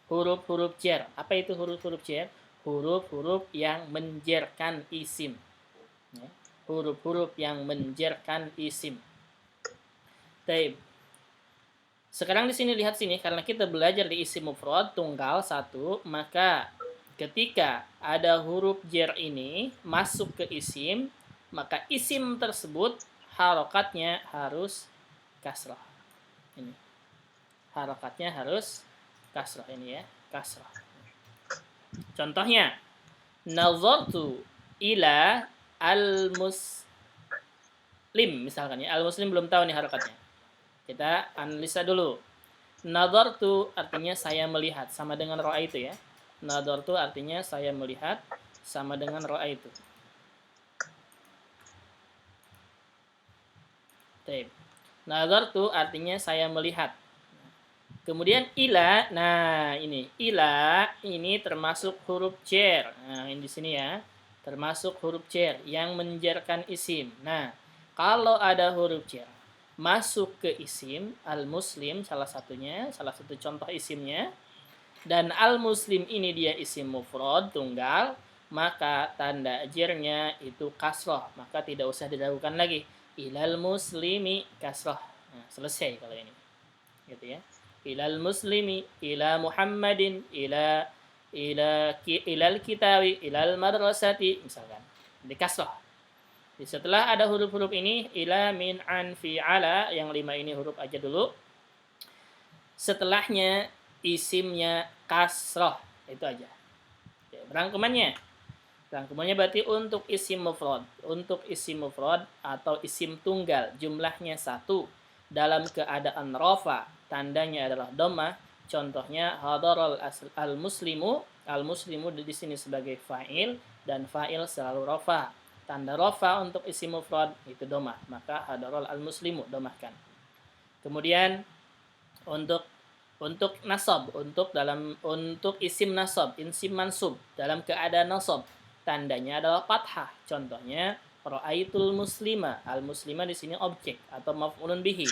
Huruf-huruf jar. Apa itu huruf-huruf jar? Huruf-huruf yang menjerkan isim. Ya. Huruf-huruf yang menjerkan isim. Taib. Sekarang di sini lihat sini, karena kita belajar di isim mufrad tunggal satu, maka ketika ada huruf jar ini masuk ke isim, maka isim tersebut harokatnya harus kasrah. Ini harokatnya harus kasrah ini ya, kasrah. Contohnya, nazartu ila al-muslim misalkan ya. Al-muslim belum tahu nih harokatnya. Kita analisa dulu. Nadhartu artinya saya melihat, sama dengan ra'aitu ya. Nadhartu artinya saya melihat, sama dengan ra'aitu. Baik. Nadhartu artinya saya melihat. Kemudian ila, nah ini ila ini termasuk huruf jar. Nah, ini di sini ya. Termasuk huruf jar yang menjarkan isim. Nah, kalau ada huruf jar masuk ke isim al-muslim salah satu contoh isimnya, dan al-muslim ini dia isim mufrad tunggal, maka tanda jarnya itu kasrah, maka tidak usah diragukan lagi, ilal muslimi kasrah. Nah, selesai kalau ini gitu ya, ilal muslimi, ila muhammadin, ilal kitabi, ilal madrasati misalkan di kasrah. Setelah ada huruf-huruf ini, ila, min, an, fi, ala, yang 5 ini huruf aja dulu. Setelahnya isimnya kasroh, itu aja. Oke, rangkumannya berarti untuk isim mufrad. Untuk isim mufrad atau isim tunggal, jumlahnya 1. Dalam keadaan rofa, tandanya adalah dhammah. Contohnya, hadaral al-muslimu. Al-muslimu di sini sebagai fa'il, dan fa'il selalu rofa. Tanda rofa untuk isim mufrad itu dhammah, maka hadaral al-muslimu dhammahkan. Kemudian untuk nasab, untuk isim nasab, isim mansub dalam keadaan nasab, tandanya adalah fathah. Contohnya ra'aitul muslima. Al-muslima di sini objek atau maf'ulun bihi,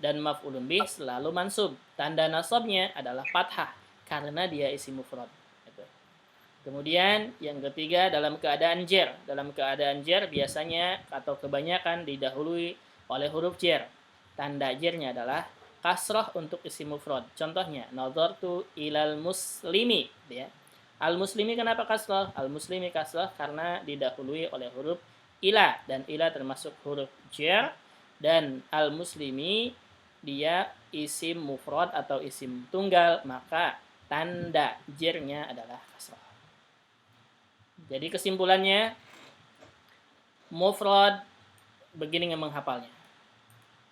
dan maf'ulun bih selalu mansub. Tanda nasabnya adalah fathah karena dia isim mufrad. Kemudian yang ketiga dalam keadaan jar. Dalam keadaan jar biasanya atau kebanyakan didahului oleh huruf jar. Tanda jarnya adalah kasrah untuk isim mufrad. Contohnya, nazartu ilal muslimi ya. Al muslimi kenapa kasrah? Al muslimi kasrah karena didahului oleh huruf ila, dan ila termasuk huruf jar, dan al muslimi dia isim mufrad atau isim tunggal, maka tanda jarnya adalah kasrah. Jadi kesimpulannya, mufrad begini yang menghafalnya.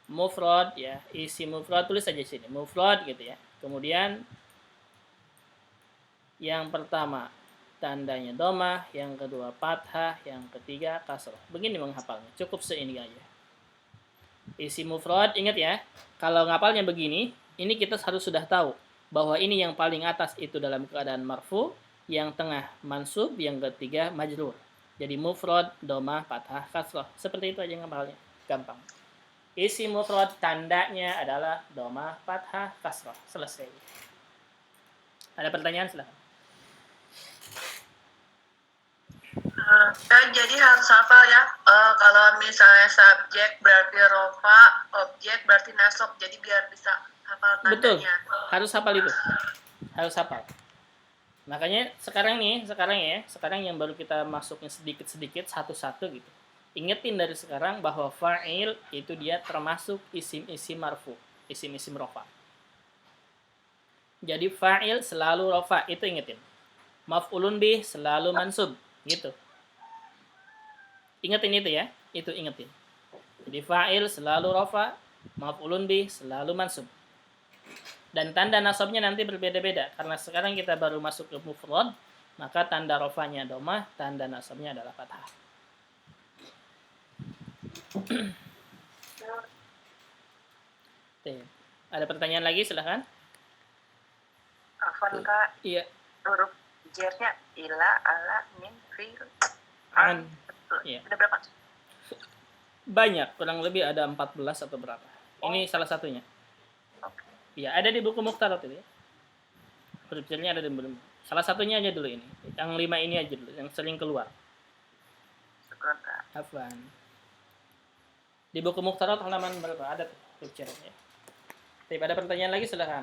Mufrad ya, isi mufrad tulis saja sini. Mufrad gitu ya. Kemudian yang pertama tandanya dhammah, yang kedua fathah, yang ketiga kasrah. Begini menghafalnya. Cukup seini aja. Isi mufrad ingat ya. Kalau ngapalnya begini, ini kita harus sudah tahu bahwa ini yang paling atas itu dalam keadaan marfu, yang tengah mansub, yang ketiga majrur. Jadi mufrad, dhammah, fathah, kasrah. Seperti itu aja ngapalnya. Gampang. Isi mufrad tandanya adalah dhammah, fathah, kasrah. Selesai. Ada pertanyaan silahkan. Jadi harus hafal ya. Kalau misalnya subjek berarti rofa, objek berarti nasab. Jadi biar bisa hafal tandanya. Betul. Harus hafal itu. Harus hafal. Makanya sekarang yang baru kita masukin sedikit-sedikit satu-satu gitu. Ingetin dari sekarang bahwa fa'il itu dia termasuk isim-isim marfu, isim-isim rofa. Jadi fa'il selalu rofa, itu ingetin. Maf'ulun bih selalu mansub, gitu. Ingetin itu ya, itu ingetin. Jadi fa'il selalu rofa, maf'ulun bih selalu mansub. Dan tanda nasabnya nanti berbeda-beda. Karena sekarang kita baru masuk ke mufrad, maka tanda rofanya domah, tanda nasabnya adalah fathah. Ada pertanyaan lagi? Silahkan. Afwan Kak. Iya. Huruf jernya ila, ala, min, fil, An. Iya. Ada berapa? Banyak, kurang lebih ada 14 atau berapa. Ini salah satunya. Iya, ada di buku Mukhtarat itu ya. Huruf jernya ada di belum. Salah satunya aja dulu ini. Yang 5 ini aja dulu, yang sering keluar. Syukran Kak. Afwan. Di buku Mukhtarat halaman berapa? Ada tuh huruf jernya. Tapi ada pertanyaan lagi, silahkan.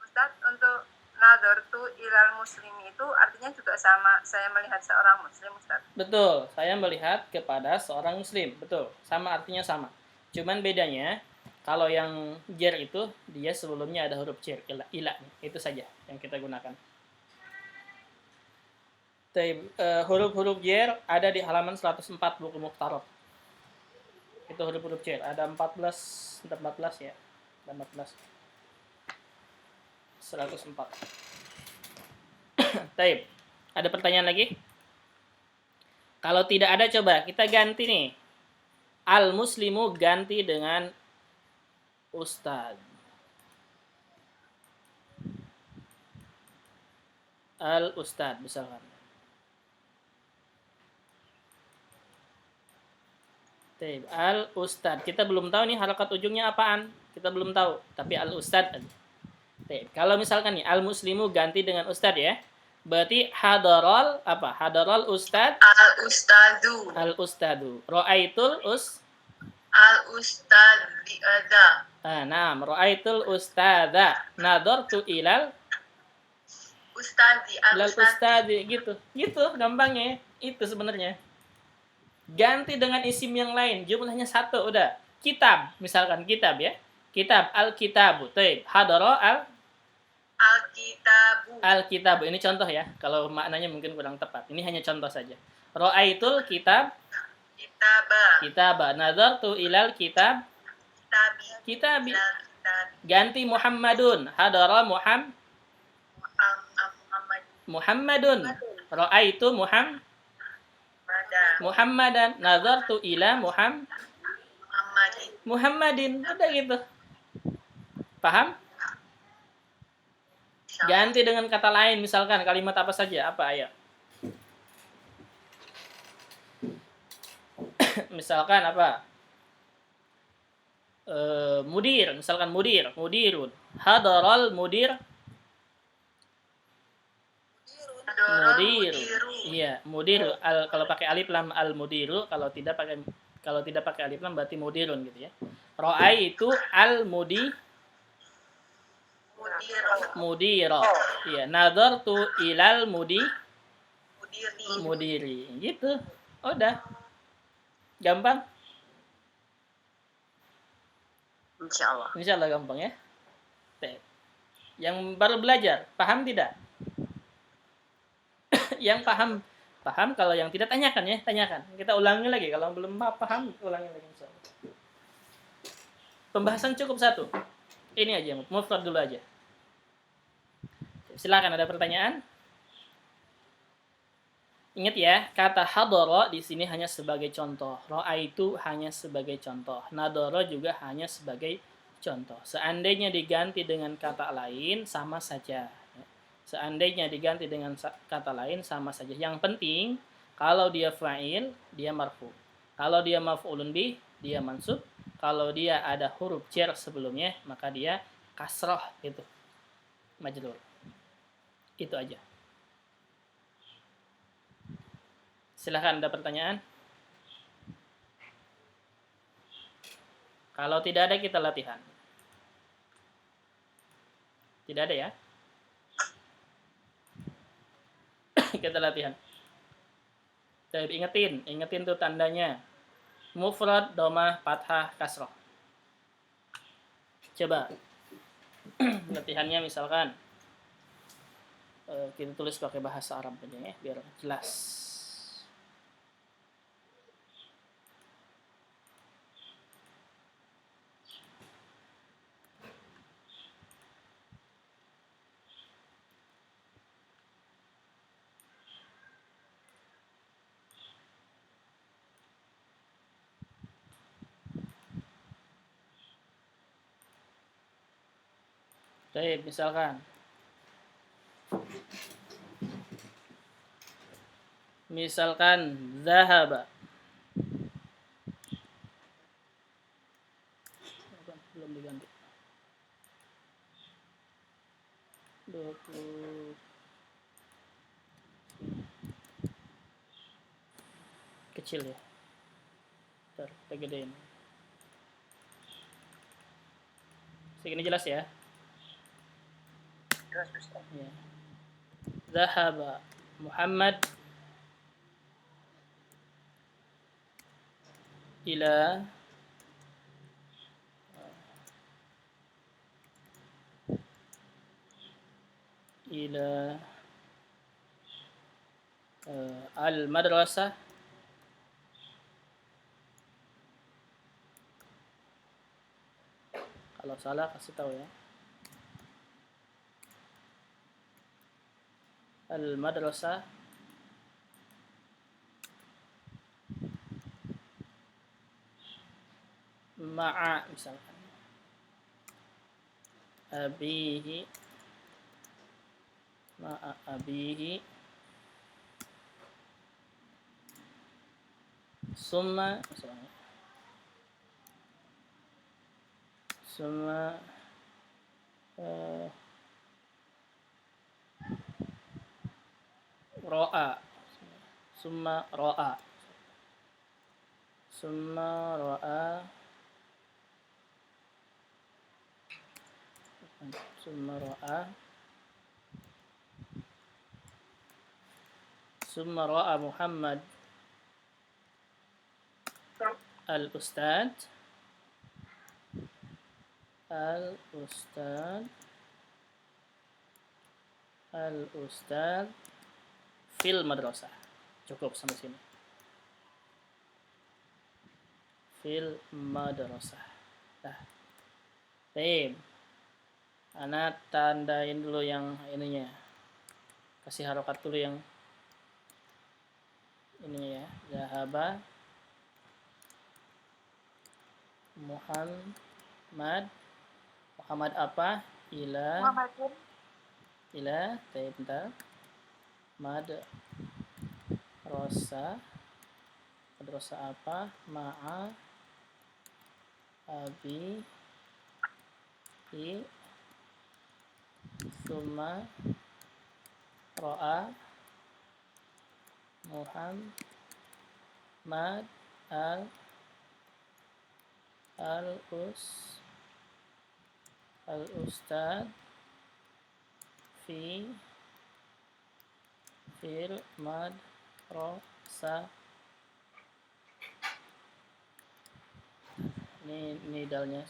Ustaz, untuk nadortu ilal muslim itu artinya juga sama saya melihat seorang muslim, Ustaz? Betul, saya melihat kepada seorang muslim. Betul, sama artinya sama. Cuman bedanya, kalau yang jer itu, dia sebelumnya ada huruf jer, ila. Itu saja yang kita gunakan. Huruf-huruf jer ada di halaman 104 buku Mukhtarat. Itu huruf-huruf jer. Ada 14 ya. Ada 14. 104. Taib. Ada pertanyaan lagi? Kalau tidak ada, coba kita ganti nih. Al-muslimu ganti dengan ustad. Al-ustad misalkan. Taib. Al-ustad. Kita belum tahu nih harakat ujungnya apaan. Kita belum tahu. Tapi al-ustad. Taib. Kalau misalkan nih al-muslimu ganti dengan ustad ya. Berarti hadarul apa? Hadarul ustad. Al-ustadu. Al-ustadu. Ra'aitul Al-ustadza. Naam, ra'aitul ustadza. Nadartu ilal Ustadi. ustadi gitu. Gitu gampangnya. Itu sebenarnya. Ganti dengan isim yang lain, jumlahnya satu udah. Kitab, misalkan kitab ya. Kitab, al-kitabu. Taib. Hadara Al-kitabu. Al-kitabu. Ini contoh ya. Kalau maknanya mungkin kurang tepat. Ini hanya contoh saja. Ra'aitul kitab. Kitaba. Nadartu ilal kitab. Kitabi. Ganti Muhammadun. Hadara Muhammadun. Ra'aitu Muhammadan. Nadartu ila Muhammadin. Udah gitu. Paham? Ganti dengan kata lain, misalkan kalimat apa saja, apa ayo. Misalkan apa? Mudir, misalkan mudirun. Hadaral mudir. Iya, mudir. Kalau pakai alif lam al mudiru, kalau tidak pakai alif lam berarti mudirun gitu ya. Ra'aitu al mudiro. Iya, nadartu ilal mudiri. Gitu. Udah. Gampang? Insyaallah gampang ya. Yang baru belajar, paham tidak? Yang paham, kalau yang tidak tanyakan ya, tanyakan. Kita ulangi lagi kalau belum paham, ulangi lagi insyaallah. Pembahasan cukup satu. Ini aja, mufrad dulu aja. Silakan, ada pertanyaan? Ingat ya, kata hadara di sini hanya sebagai contoh. Ra'aitu hanya sebagai contoh. Nadara juga hanya sebagai contoh. Seandainya diganti dengan kata lain sama saja. Seandainya diganti dengan kata lain sama saja. Yang penting kalau dia fa'il, dia marfu. Kalau dia maf'ulun bih, dia mansub. Kalau dia ada huruf jar sebelumnya, maka dia kasrah itu. Majrur. Itu aja. Silahkan, ada pertanyaan? Kalau tidak ada, kita latihan. Tidak ada ya? Kita latihan. Jadi ingetin tuh tandanya. Mufrad, domah, fathah, kasrah. Coba. Latihannya misalkan kita tulis pakai bahasa Arab aja ya, biar jelas. Baik, misalkan zahaba. Belum diganti. 20 kecil ya. Bentar, kita gedein. Segini jelas ya? Jelas, Ustaz. Ya. Zahaba Muhammad ila al-madrasah kalau salah kasih tahu ya. Al-madrasah ma'a misalkan abihi ma'a abihi summa misalnya summa ro'a summa ro'a summa ro'a summa ro'a summa ro'a Muhammad al-ustad fil madrasah. Cukup sampai sini. Fil madrasah. Nah, baik. Ana tandain dulu yang ininya. Kasih harokat dulu yang ininya ya. Zahaba Muhammad apa? Ila bentar. Madrasah apa? Ma'a abi summa ro'a Muhammad al-ustad fil madrasah. Ini dalnya.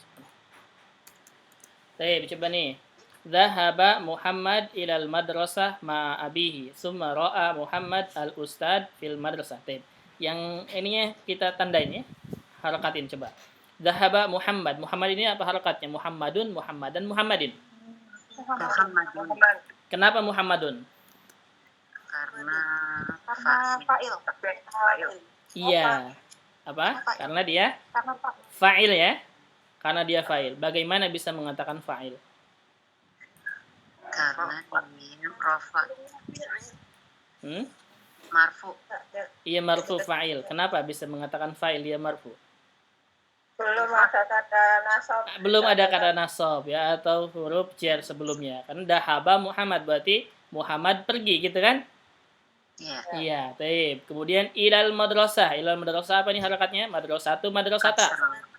Baik, coba nih. Zahaba Muhammad ilal madrasah ma'a abihi summa ra'a Muhammad al-ustad fil madrasah. Baik. Yang ininya kita tandain ya. Harakatin coba. Zahaba Muhammad. Muhammad ini apa harakatnya? Muhammadun, Muhammadan, Muhammadin. Kenapa Muhammadun? Karena fa'il. Iya. Apa? Karena dia fa'il ya. Karena dia fa'il. Bagaimana bisa mengatakan fa'il? Karena dia rafa. Marfu. Iya, marfu fa'il. Kenapa bisa mengatakan fa'il dia marfu? Belum ada kata nasab. Belum ada kata nasab ya, atau huruf jar sebelumnya. Kan dahaba Muhammad berarti Muhammad pergi gitu kan? Iya. Iya, baik. Kemudian ilal madrasah. Ilal madrasah apa nih harakatnya? Madrasatu, madrasata.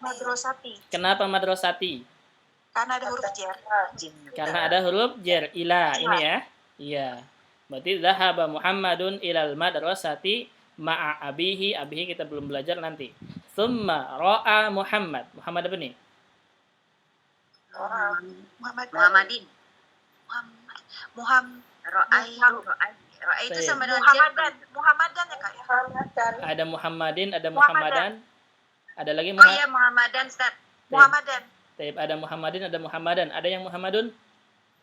Madrasati. Kenapa madrasati? Karena ada huruf jar. Karena ada huruf jar. Ila ini ya. Iya. Berarti zahaba Muhammadun ilal madrasati ma'a abihi. Abihi kita belum belajar nanti. Thumma ra'a Muhammad. Muhammad apa nih? Muhammadin. Ro'ai itu sama dengan Muhammadan ya Kak ya? Ada Muhammadin, ada Muhammadan. Ada lagi Oh iya, Muhammadan, Ustaz. Muhammadan. Ada Muhammadin, ada Muhammadan. Ada yang Muhammadun?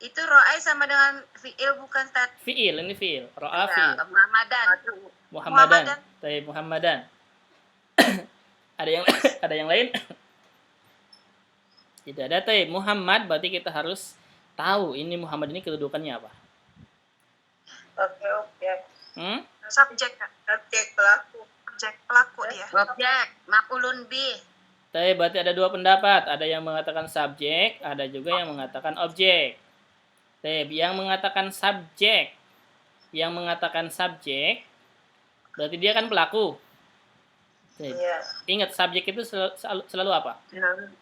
Itu ro'ai sama dengan fi'il bukan, Ustaz? Fi'il, ini fi'il. Ro'a Ya, fi'il. Muhammadan. Muhammadan. Ada yang lain? Tidak ada. Muhammad berarti kita harus tahu ini Muhammad ini kedudukannya apa? Objek. Subjek, Objek pelaku. objek pelaku dia. Objek, maf'ulun bih. Tapi berarti ada dua pendapat. Ada yang mengatakan subjek, ada juga yang mengatakan objek. Yang mengatakan subjek, berarti dia kan pelaku. Iya. Ingat subjek itu selalu apa?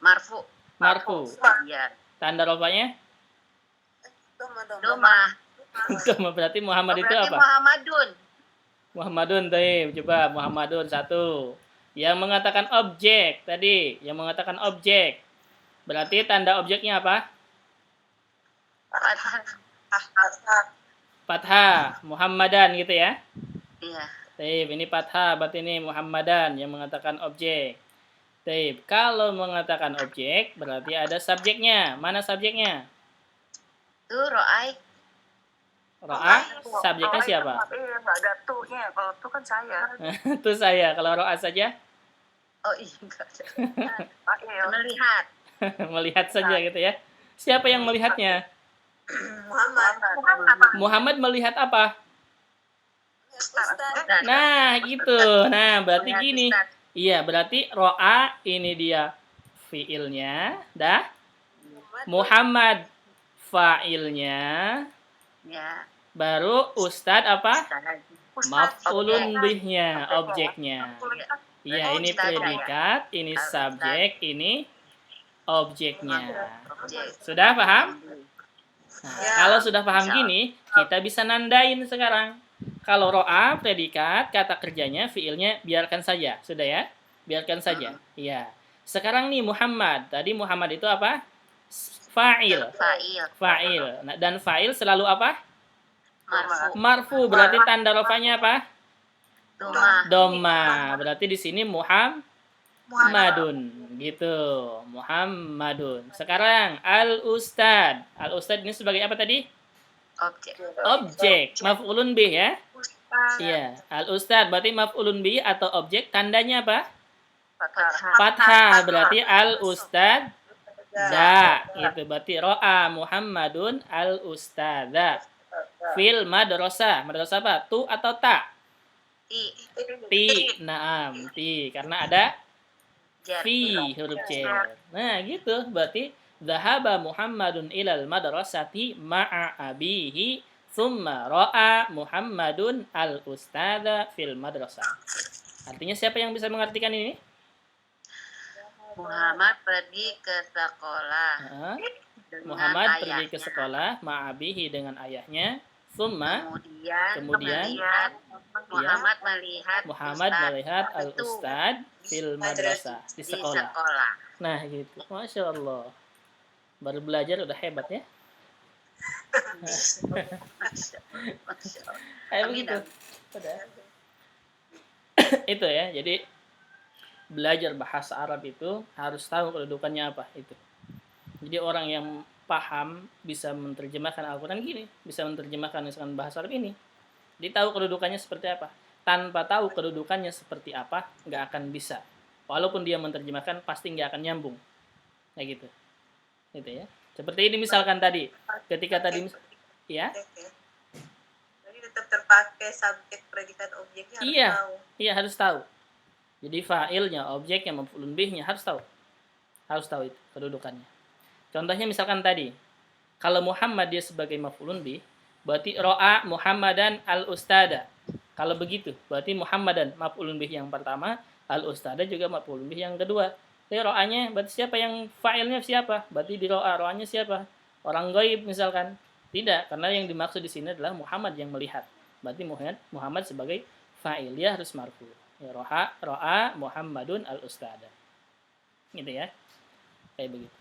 Marfu. Marfu. Iya. Tanda rofanya? Doma. Berarti Muhammad itu Berarti apa? Muhammadun. Muhammadun, coba Muhammadun satu. Yang mengatakan objek tadi, yang mengatakan objek. Berarti tanda objeknya apa? Fathah, Muhammadan gitu ya. Iya. Ini fathah, berarti ini Muhammadan yang mengatakan objek. Kalau mengatakan objek, berarti ada subjeknya. Mana subjeknya? Tuh ro'ai. Ro'a, subjeknya siapa? Iya, nggak ada tuh-nya. Kalau tuh kan saya. Itu saya. Kalau ro'a saja? Oh iya, enggak. Iya. Melihat. Melihat saja gitu ya. Siapa yang melihatnya? Muhammad melihat apa? Nah, gitu. Nah, berarti Melihat gini. Ustaz. Iya, berarti ro'a ini dia fiilnya, dah. Muhammad fa'ilnya, Ya. baru ustad apa? Ustaz. Maf'ulun bihnya, objeknya. Iya, ini Ustad, predikat, ini Ustad. subjek, ini objeknya. Objek. Sudah paham? Nah, Ya. kalau sudah paham gini, kita bisa nandain sekarang. Kalau ro'a, predikat, kata kerjanya, fiilnya, biarkan saja. Sudah ya? Biarkan saja. Iya. Sekarang nih Muhammad. Tadi Muhammad itu apa? Fa'il. Fa'il. Nah, dan fa'il selalu apa? Marfu. Marfu. Berarti tanda rofanya apa? Doma. Doma. Berarti di sini Muhammadun. Gitu. Muhammadun. Sekarang al-ustad. Al-ustad ini sebagai apa tadi? Objek. Objek. Maf'ulun bih ya. Iya. Al-ustad berarti maf'ulun bih atau objek. Tandanya apa? Fathah. Berarti al-ustad da. Gitu. Berarti ro'a Muhammadun al-ustada. Fil madrasah. Madrasah apa? Tu atau ta? Ti. Naam. Ti. Karena ada Jar. fi huruf jar. Nah, gitu. Berarti dhahaba Muhammadun ilal madrasati ma'a abihi thumma ra'a Muhammadun al-ustada fil madrasah. Artinya siapa yang bisa mengartikan ini? Muhammad pergi ke sekolah. Dengan Muhammad pergi ayahnya. ke sekolah ma'abihi dengan ayahnya. Thumma Kemudian Muhammad melihat Muhammad Ustaz melihat itu al-ustad fil madrasah di di sekolah. sekolah. Nah, gitu. Masya Allah. Baru belajar udah hebat ya. Masya Allah. Kayak Amin, begitu. amin. Udah. Itu ya. Jadi belajar bahasa Arab itu harus tahu kedudukannya apa itu. Jadi orang yang paham bisa menerjemahkan Al-Quran gini, bisa menerjemahkan misalkan bahasa Arab ini. Dia tahu kedudukannya seperti apa. Tanpa tahu kedudukannya seperti apa, nggak akan bisa. Walaupun dia menerjemahkan, pasti nggak akan nyambung. Kayak gitu. Gitu ya. Seperti ini misalkan tadi, ketika tadi, ya, Jadi tetap terpakai subjek, predikat, objeknya harus Iya. tahu. iya harus tahu. Jadi fa'ilnya, objeknya, maf'ulun bihnya harus tahu. Harus tahu itu kedudukannya. Contohnya misalkan tadi, kalau Muhammad dia sebagai maf'ulun bih, berarti ro'a Muhammadan al-ustada. Kalau begitu, berarti Muhammadan maf'ulun bih yang pertama, al-ustada juga maf'ulun bih yang kedua. Jadi ro'anya, berarti siapa yang fa'ilnya siapa? Berarti di ro'anya siapa? Orang gaib misalkan. Tidak, karena yang dimaksud di sini adalah Muhammad yang melihat. Berarti Muhammad sebagai fa'il, dia harus marfu. Ya, ro'a Muhammadun al-ustada. Gitu ya. Kayak begitu.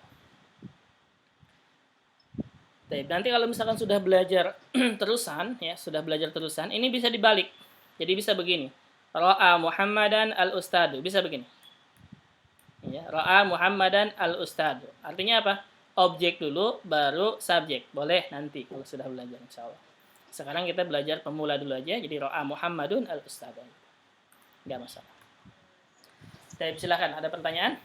Nanti kalau misalkan sudah belajar terusan, ya sudah belajar terusan, ini bisa dibalik. Jadi bisa begini. Ra'a Muhammadan al-ustadu. Bisa begini. Ya, Ra'a Muhammadan al-ustadu. Artinya apa? Objek dulu, baru subjek. Boleh nanti kalau sudah belajar insyaallah. Sekarang kita belajar pemula dulu aja. Jadi Ra'a Muhammadun al-ustadu. Enggak masalah. Silakan, ada pertanyaan?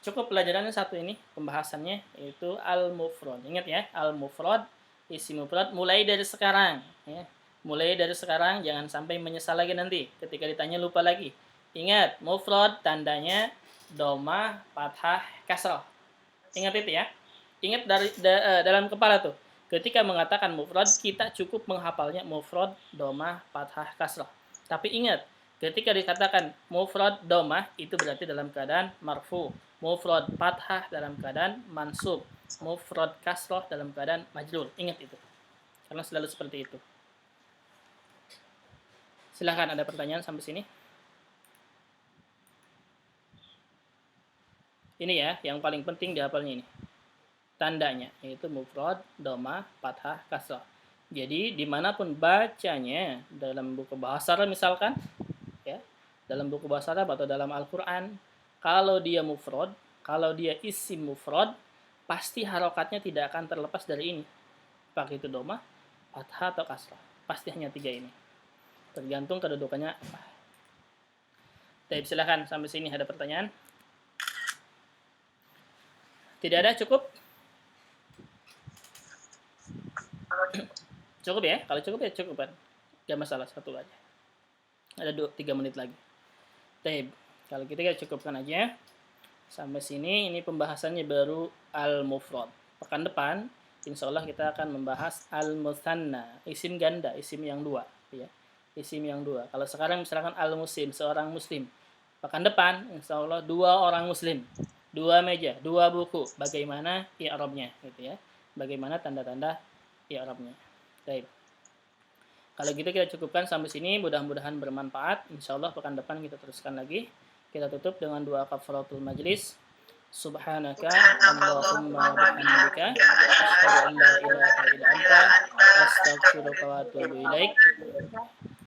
Cukup pelajarannya satu ini, pembahasannya yaitu al-mufrad. Ingat ya, al-mufrad, isim mufrad mulai dari sekarang ya. Mulai dari sekarang, jangan sampai menyesal lagi nanti ketika ditanya lupa lagi. Ingat, mufrad tandanya domah, fathah, kasrah. Ingat itu ya. Ingat dalam kepala tuh. Ketika mengatakan mufrad, kita cukup menghafalnya mufrad, domah, fathah, kasrah. Tapi ingat, ketika dikatakan mufrad domah, itu berarti dalam keadaan marfu. Mufrad fathah dalam keadaan mansub. Mufrad kasrah dalam keadaan majrur. Ingat itu. Karena selalu seperti itu. Silahkan, ada pertanyaan sampai sini? Ini ya, yang paling penting dihafalnya ini. Tandanya, yaitu mufrad, domah, fathah, kasrah. Jadi, dimanapun bacanya, dalam buku bahasa Arab misalkan, ya, dalam buku bahasa Arab atau dalam Al-Quran, kalau dia mufrad, kalau dia isim mufrad, pasti harokatnya tidak akan terlepas dari ini. Pakai itu domah, fathah, atau kasrah. Pasti hanya 3 ini. Tergantung kedudukannya apa. Baik, silakan sampai sini ada pertanyaan? Tidak ada, cukup? Cukup ya? Kalau cukup ya cukup kan? Gak masalah, satu aja. Ada 3 menit lagi. Baik, kalau kita cukupkan aja. Sampai sini, ini pembahasannya baru al-mufrad. Pekan depan, insya Allah kita akan membahas al-mutsanna, isim ganda, isim yang 2. Ya. Isim yang 2. Kalau sekarang misalkan al-muslim, seorang muslim. Pekan depan, insya Allah 2 orang muslim. 2 meja, 2 buku. Bagaimana i'rabnya, gitu ya. Bagaimana tanda-tanda i'rabnya. Baik. Kalau gitu kita cukupkan sampai sini. Mudah-mudahan bermanfaat. Insya Allah pekan depan kita teruskan lagi. Kita tutup dengan doa kafaratul majlis. Subhanaka Allahumma wa bihamdika asyhadu an la ilaha illa anta astaghfiruka wa atubu ilaik.